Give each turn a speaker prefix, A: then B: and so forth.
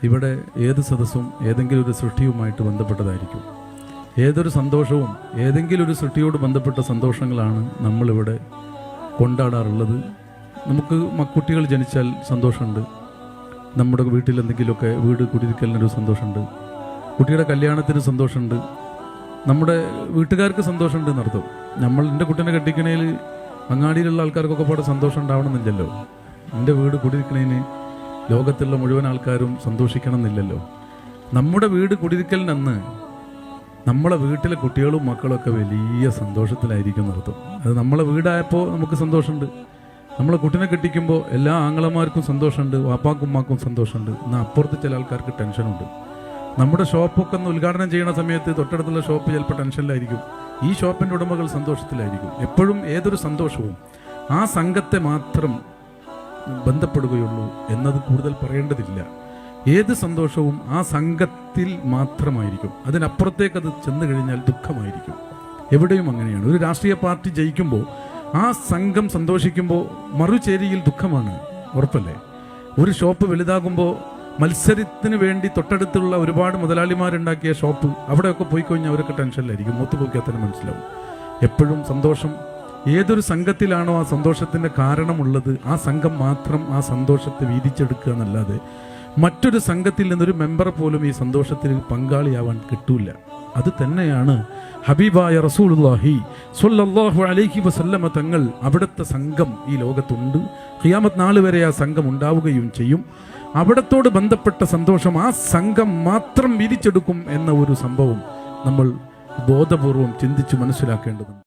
A: ഇവിടെ ഏത് സദസ്സും ഏതെങ്കിലും ഒരു സൃഷ്ടിയുമായിട്ട് ബന്ധപ്പെട്ടതായിരിക്കും. ഏതൊരു സന്തോഷവും ഏതെങ്കിലും ഒരു സൃഷ്ടിയോട് ബന്ധപ്പെട്ട സന്തോഷങ്ങളാണ് നമ്മളിവിടെ കൊണ്ടാടാറുള്ളത്. നമുക്ക് കുട്ടികൾ ജനിച്ചാൽ സന്തോഷമുണ്ട്, നമ്മുടെ വീട്ടിൽ എന്തെങ്കിലുമൊക്കെ വീട് കുടിയിരിക്കലിനൊരു സന്തോഷമുണ്ട്, കുട്ടിയുടെ കല്യാണത്തിന് സന്തോഷമുണ്ട്, നമ്മുടെ വീട്ടുകാർക്ക് സന്തോഷമുണ്ട് എന്നർത്ഥം. എൻ്റെ കുട്ടീനെ കെട്ടിക്കണേൽ അങ്ങാടിയിലുള്ള ആൾക്കാർക്കൊക്കെ പാടെ സന്തോഷം ഉണ്ടാവണമെന്നില്ലല്ലോ. എൻ്റെ വീട് കുടിയിരിക്കണേന് ലോകത്തുള്ള മുഴുവൻ ആൾക്കാരും സന്തോഷിക്കണം എന്നില്ലല്ലോ. നമ്മുടെ വീട് കുടിയിരിക്കലിനന്ന് നമ്മളെ വീട്ടിലെ കുട്ടികളും മക്കളൊക്കെ വലിയ സന്തോഷത്തിലായിരിക്കും എന്നർത്ഥം. അത് നമ്മളെ വീടായപ്പോൾ നമുക്ക് സന്തോഷമുണ്ട്. നമ്മളെ കുട്ടീനെ കെട്ടിക്കുമ്പോൾ എല്ലാ ആങ്ങളമാർക്കും സന്തോഷമുണ്ട്, വാപ്പാക്കും ഉമ്മാക്കും സന്തോഷമുണ്ട്. എന്നാൽ അപ്പുറത്ത് ചില ആൾക്കാർക്ക് ടെൻഷനുണ്ട്. നമ്മുടെ ഷോപ്പൊക്കെ ഒന്ന് ഉദ്ഘാടനം ചെയ്യുന്ന സമയത്ത് തൊട്ടടുത്തുള്ള ഷോപ്പ് ചിലപ്പോൾ ടെൻഷനിലായിരിക്കും, ഈ ഷോപ്പിൻ്റെ ഉടമകൾ സന്തോഷത്തിലായിരിക്കും. എപ്പോഴും ഏതൊരു സന്തോഷവും ആ സംഘത്തെ മാത്രം ബന്ധപ്പെടുകയുള്ളൂ എന്നത് കൂടുതൽ പറയേണ്ടതില്ല. ഏത് സന്തോഷവും ആ സംഘത്തിൽ മാത്രമായിരിക്കും, അതിനപ്പുറത്തേക്ക് അത് ചെന്ന് കഴിഞ്ഞാൽ ദുഃഖമായിരിക്കും. എവിടെയും അങ്ങനെയാണ്. ഒരു രാഷ്ട്രീയ പാർട്ടി ജയിക്കുമ്പോൾ ആ സംഘം സന്തോഷിക്കുമ്പോൾ മറുചേരിയിൽ ദുഃഖമാണ്, ഉറപ്പല്ലേ? ഒരു ഷോപ്പ് വലുതാകുമ്പോൾ മത്സരത്തിന് വേണ്ടി തൊട്ടടുത്തുള്ള ഒരുപാട് മുതലാളിമാരുണ്ടാക്കിയ ഷോപ്പ് അവിടെയൊക്കെ പോയി കഴിഞ്ഞാൽ അവരൊക്കെ ടെൻഷനിലായിരിക്കും. മൂത്ത് പോക്കിയാൽ തന്നെ മനസ്സിലാവും. എപ്പോഴും സന്തോഷം ഏതൊരു സംഘത്തിലാണോ ആ സന്തോഷത്തിൻ്റെ കാരണമുള്ളത്, ആ സംഘം മാത്രം ആ സന്തോഷത്തെ വീതിച്ചെടുക്കുക എന്നല്ലാതെ മറ്റൊരു സംഘത്തിൽ നിന്നൊരു മെമ്പർ പോലും ഈ സന്തോഷത്തിൽ പങ്കാളിയാവാൻ കിട്ടൂല. അത് തന്നെയാണ് ഹബീബായ റസൂലുള്ളാഹി സ്വല്ലല്ലാഹു അലൈഹി വസല്ലമ തങ്ങൾ. അവിടുത്തെ സംഘം ഈ ലോകത്തുണ്ട്. ഖിയാമത്ത് നാൾ വരെ ആ സംഘം ഉണ്ടാവുകയും ചെയ്യും. അവിടത്തോട് ബന്ധപ്പെട്ട സന്തോഷം ആ സംഘം മാത്രം വീതിച്ചെടുക്കും എന്ന ഒരു സംഭവം നമ്മൾ ബോധപൂർവം ചിന്തിച്ച് മനസ്സിലാക്കേണ്ടതുണ്ട്.